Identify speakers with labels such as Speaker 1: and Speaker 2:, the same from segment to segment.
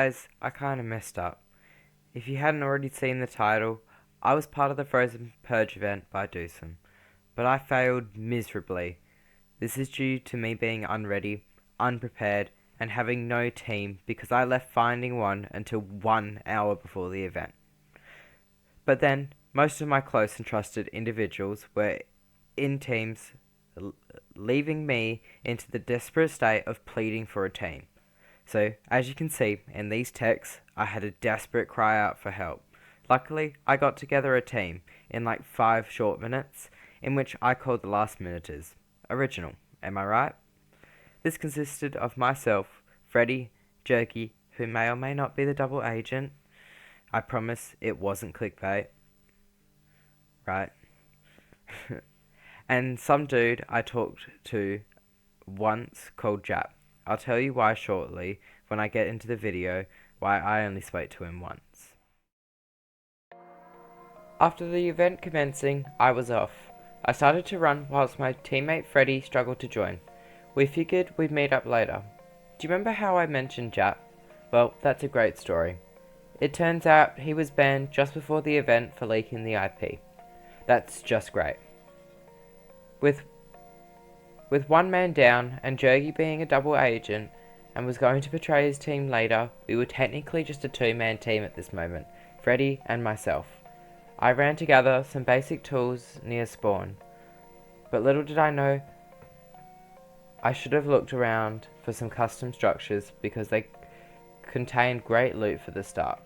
Speaker 1: guys, I kinda messed up. If you hadn't already seen the title, I was part of the Frozen Purge event by Dusems, but I failed miserably. This is due to me being unready, unprepared, and having no team because I left finding one until 1 hour before the event. But then, most of my close and trusted individuals were in teams, leaving me into the desperate state of pleading for a team. So, as you can see in these texts, I had a desperate cry out for help. Luckily, I got together a team in like 5 short minutes, in which I called the last minuters. Original, am I right? This consisted of myself, Freddy, Jurgi, who may or may not be the double agent. I promise it wasn't clickbait. Right? And some dude I talked to once called Jap. I'll tell you why shortly when I get into the video, why I only spoke to him once. After the event commencing, I was off. I started to run whilst my teammate Freddy struggled to join. We figured we'd meet up later. Do you remember how I mentioned Jap? Well, that's a great story. It turns out he was banned just before the event for leaking the IP. That's just great. With one man down and Jurgi being a double agent and was going to betray his team later, we were technically just a 2-man team at this moment, Freddy and myself. I ran to gather some basic tools near spawn, but little did I know I should have looked around for some custom structures because they contained great loot for the start.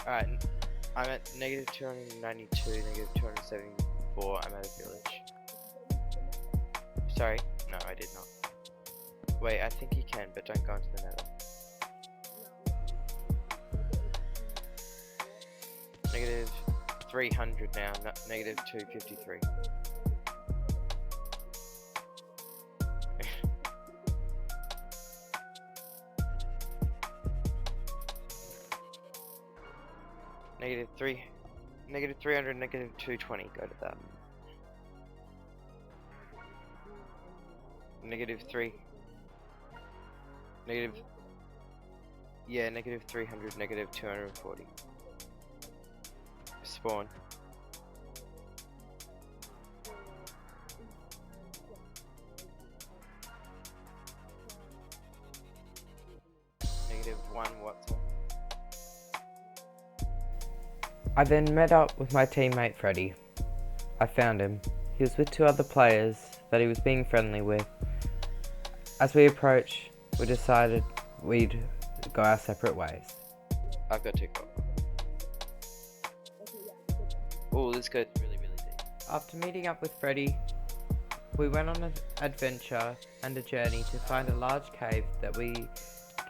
Speaker 1: Alright, I'm at negative 292, negative 274, I'm at a village. Sorry, no I did not. Wait, I think you can, but don't go into the nether. Negative 300 now, negative 253. Negative 300, negative 220, go to that. Negative 3. Negative. Yeah, negative 300, negative 240. Spawn. Negative 1 watts. I then met up with my teammate Freddy. I found him. He was with 2 other players that he was being friendly with. As we approached, we decided we'd go our separate ways. I've got 2 cops. Oh, this goes really deep. After meeting up with Freddy, we went on an adventure and a journey to find a large cave that we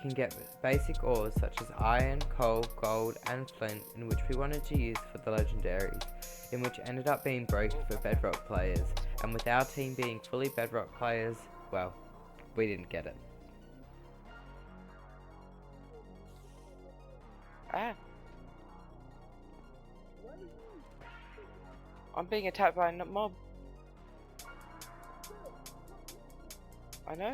Speaker 1: can get basic ores such as iron, coal, gold and flint, in which we wanted to use for the legendaries, in which ended up being broken for bedrock players, and with our team being fully bedrock players, well, we didn't get it. I'm being attacked by a mob.
Speaker 2: I know.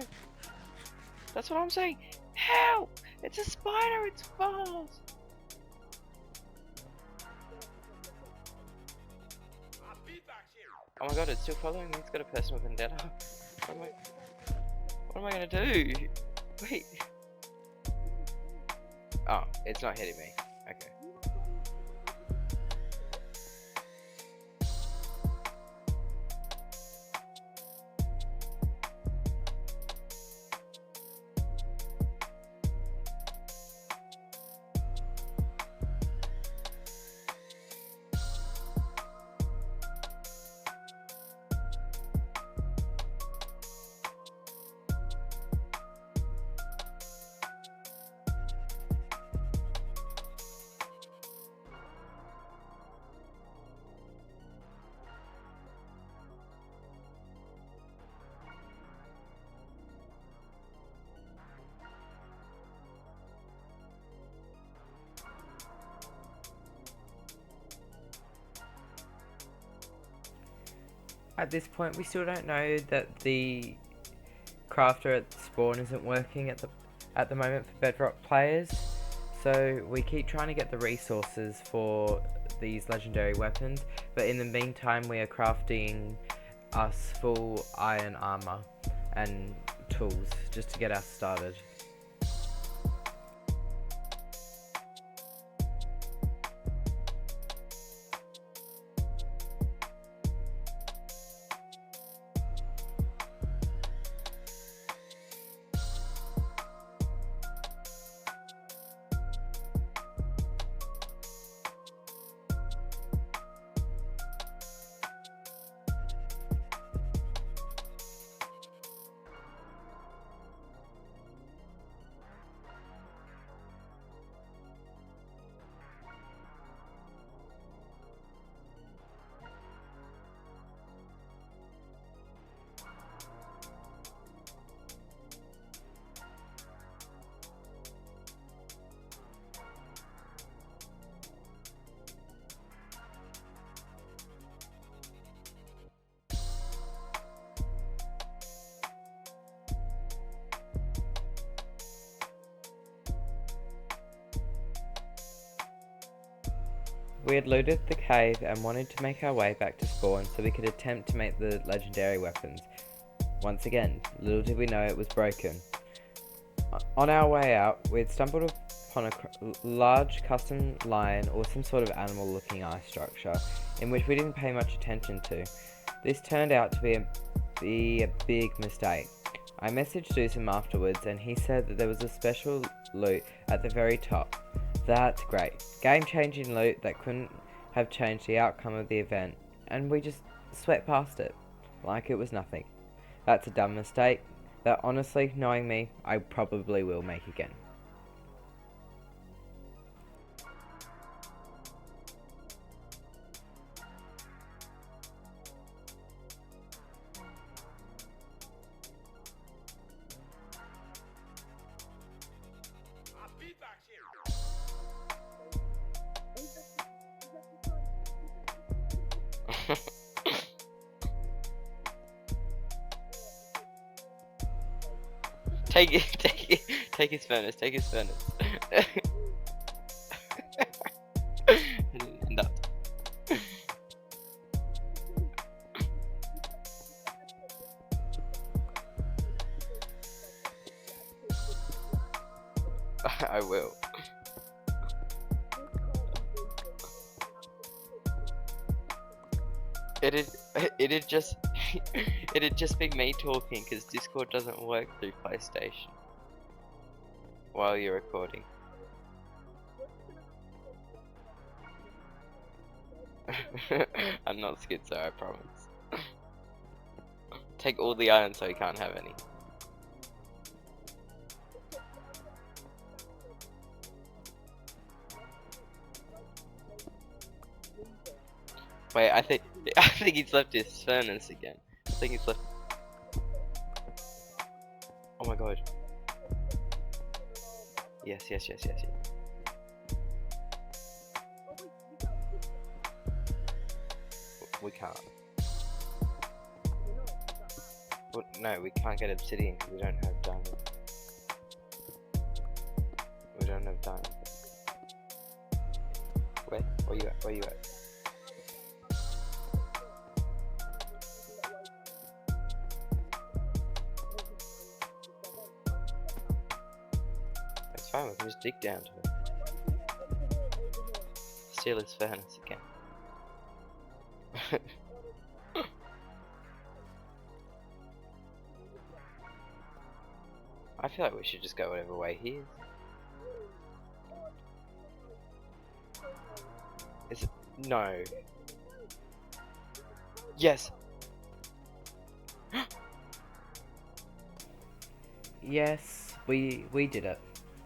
Speaker 2: That's what I'm saying. Help! It's a spider, it's fast! Oh my god, it's still following me. It's got a personal vendetta. What am I gonna do? Wait. Oh, it's not hitting me. Okay.
Speaker 1: At this point, we still don't know that the crafter at spawn isn't working at the moment for Bedrock players. So we keep trying to get the resources for these legendary weapons, but in the meantime we are crafting us full iron armor and tools just to get us started. We had looted the cave and wanted to make our way back to spawn so we could attempt to make the legendary weapons. Once again, little did we know it was broken. On our way out, we had stumbled upon a large custom lion or some sort of animal looking eye structure in which we didn't pay much attention to. This turned out to be a big mistake. I messaged Dusem afterwards and he said that there was a special loot at the very top. That's great. Game changing loot that couldn't have changed the outcome of the event, and we just swept past it like it was nothing. That's a dumb mistake that honestly, knowing me, I probably will make again.
Speaker 2: Take his furnace, take his furnace. And that. I will. It'd just be me talking because Discord doesn't work through PlayStation while you're recording. I'm not schizo, I promise. Take all the iron so you can't have any. Wait, I think he's left his furnace again. I think he's left. Oh my god. Yes. We can't. Well, no, we can't get obsidian because we don't have diamond. We don't have diamond. Where? Where you at? Where you at? It's fine, we can just dig down to it. Steal his furnace again. I feel like we should just go whatever way he is. Is it? No. Yes!
Speaker 1: Yes, we did it.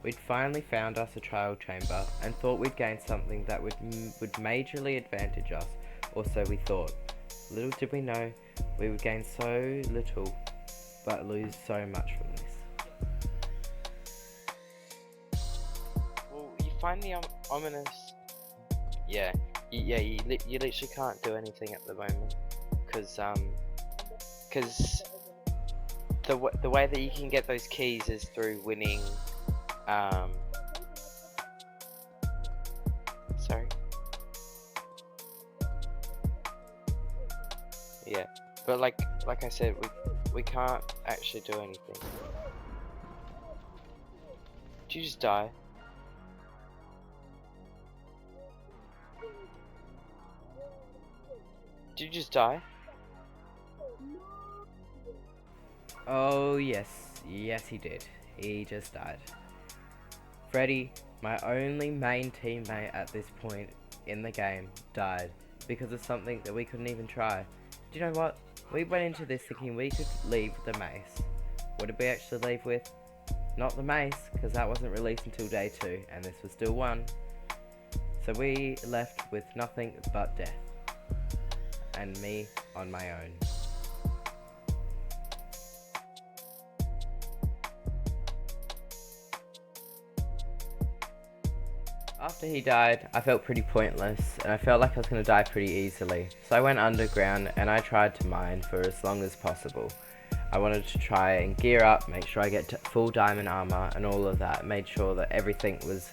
Speaker 1: We'd finally found us a trial chamber and thought we'd gain something that would majorly advantage us, or so we thought. Little did we know, we would gain so little, but lose so much from this.
Speaker 2: Well, you find the ominous... Yeah, you literally can't do anything at the moment. Cause the way that you can get those keys is through winning, sorry? Yeah, but like I said, we can't actually do anything. Did you just die? Did you just die?
Speaker 1: Oh yes, yes he did. He just died. Freddy, my only main teammate at this point in the game, died because of something that we couldn't even try. Do you know what? We went into this thinking we could leave the mace. What did we actually leave with? Not the mace, because that wasn't released until day 2, and this was still 1. So we left with nothing but death. And me on my own. After he died, I felt pretty pointless, and I felt like I was going to die pretty easily. So I went underground and I tried to mine for as long as possible. I wanted to try and gear up, make sure I get full diamond armor and all of that, made sure that everything was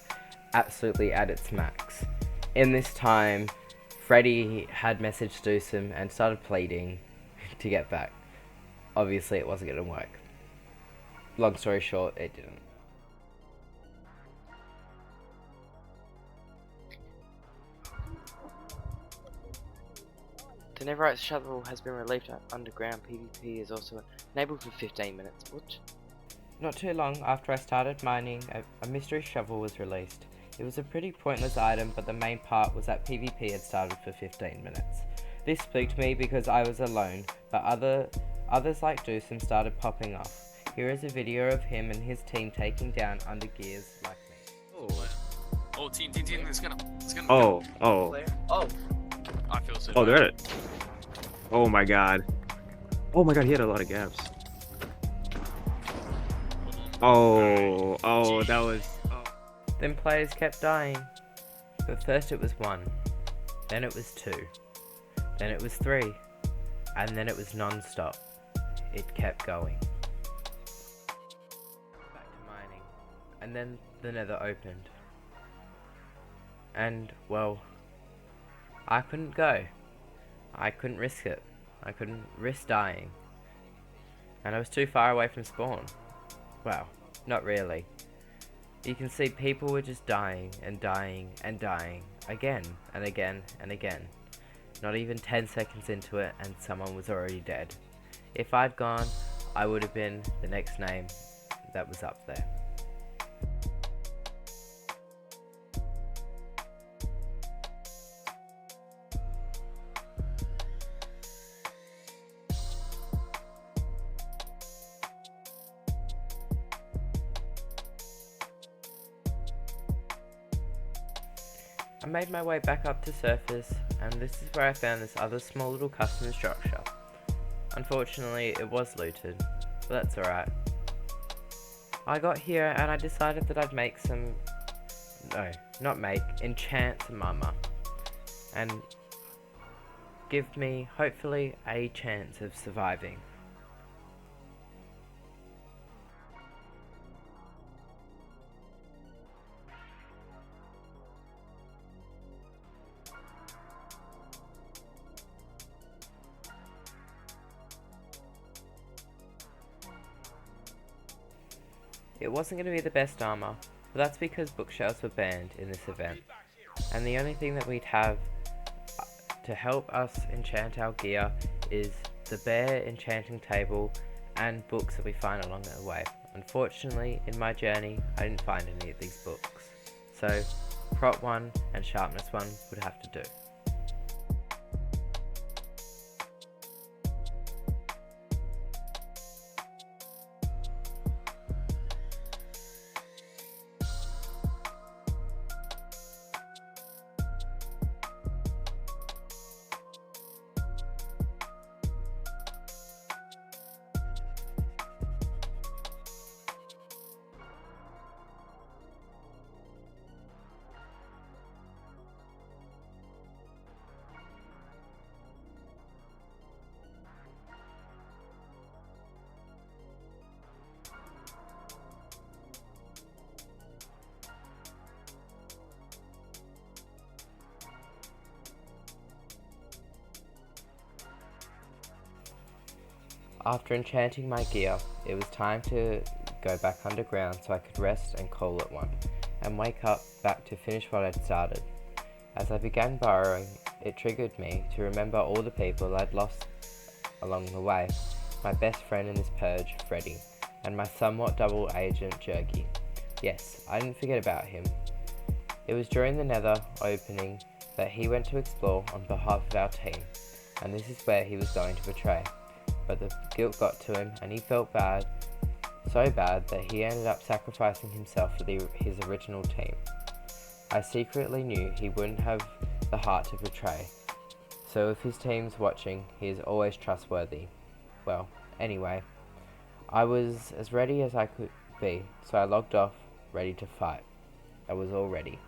Speaker 1: absolutely at its max. In this time, Freddy had messaged Dusem and started pleading to get back. Obviously it wasn't going to work. Long story short, it didn't.
Speaker 2: The Netherite shovel has been relieved underground. PvP is also enabled for 15 minutes. What?
Speaker 1: Not too long after I started mining, a mystery shovel was released. It was a pretty pointless item, but the main part was that PvP had started for 15 minutes. This spooked me because I was alone, but others like Dusem started popping off. Here is a video of him and his team taking down under gears like me.
Speaker 3: Oh, team, it's gonna
Speaker 4: Oh.
Speaker 3: I feel so
Speaker 4: Oh,
Speaker 3: bad.
Speaker 4: they're at it. Oh my god. Oh my god, he had a lot of gaps. Oh, that was... Oh.
Speaker 1: Then players kept dying. But first it was 1, then it was 2, then it was 3, and then it was non-stop. It kept going. Back to mining, and then the nether opened. And, well, I couldn't go. I couldn't risk it. I couldn't risk dying. And I was too far away from spawn. Well, not really. You can see people were just dying and dying and dying. Again and again and again. Not even 10 seconds into it and someone was already dead. If I'd gone, I would have been the next name that was up there. I made my way back up to surface, and this is where I found this other small little custom structure. Unfortunately, it was looted, but that's alright. I got here and I decided that I'd make some... No, not make, enchant some armor. And give me, hopefully, a chance of surviving. It wasn't going to be the best armor, but that's because bookshelves were banned in this event, and the only thing that we'd have to help us enchant our gear is the bare enchanting table and books that we find along the way. Unfortunately, in my journey, I didn't find any of these books, so prop 1 and sharpness 1 would have to do. After enchanting my gear, it was time to go back underground so I could rest and call it one, and wake up back to finish what I'd started. As I began burrowing, it triggered me to remember all the people I'd lost along the way, my best friend in this purge, Freddy, and my somewhat double agent, Jurgi. Yes, I didn't forget about him. It was during the Nether opening that he went to explore on behalf of our team, and this is where he was going to betray. But the guilt got to him and he felt bad, so bad that he ended up sacrificing himself for his original team. I secretly knew he wouldn't have the heart to betray, so if his team's watching, he is always trustworthy. Well, anyway, I was as ready as I could be, so I logged off, ready to fight. I was all ready.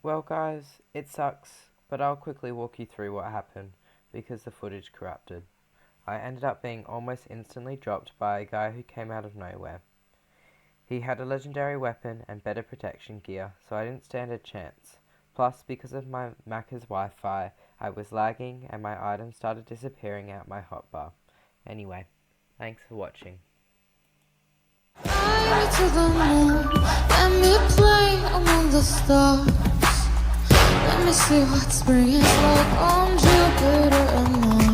Speaker 1: Well guys, it sucks, but I'll quickly walk you through what happened, because the footage corrupted. I ended up being almost instantly dropped by a guy who came out of nowhere. He had a legendary weapon and better protection gear, so I didn't stand a chance. Plus, because of my Macca's Wi-Fi, I was lagging and my items started disappearing out my hotbar. Anyway, thanks for watching.
Speaker 5: Fly to the moon, let me play among the stars. Let me see what spring is like on Jupiter and Mars.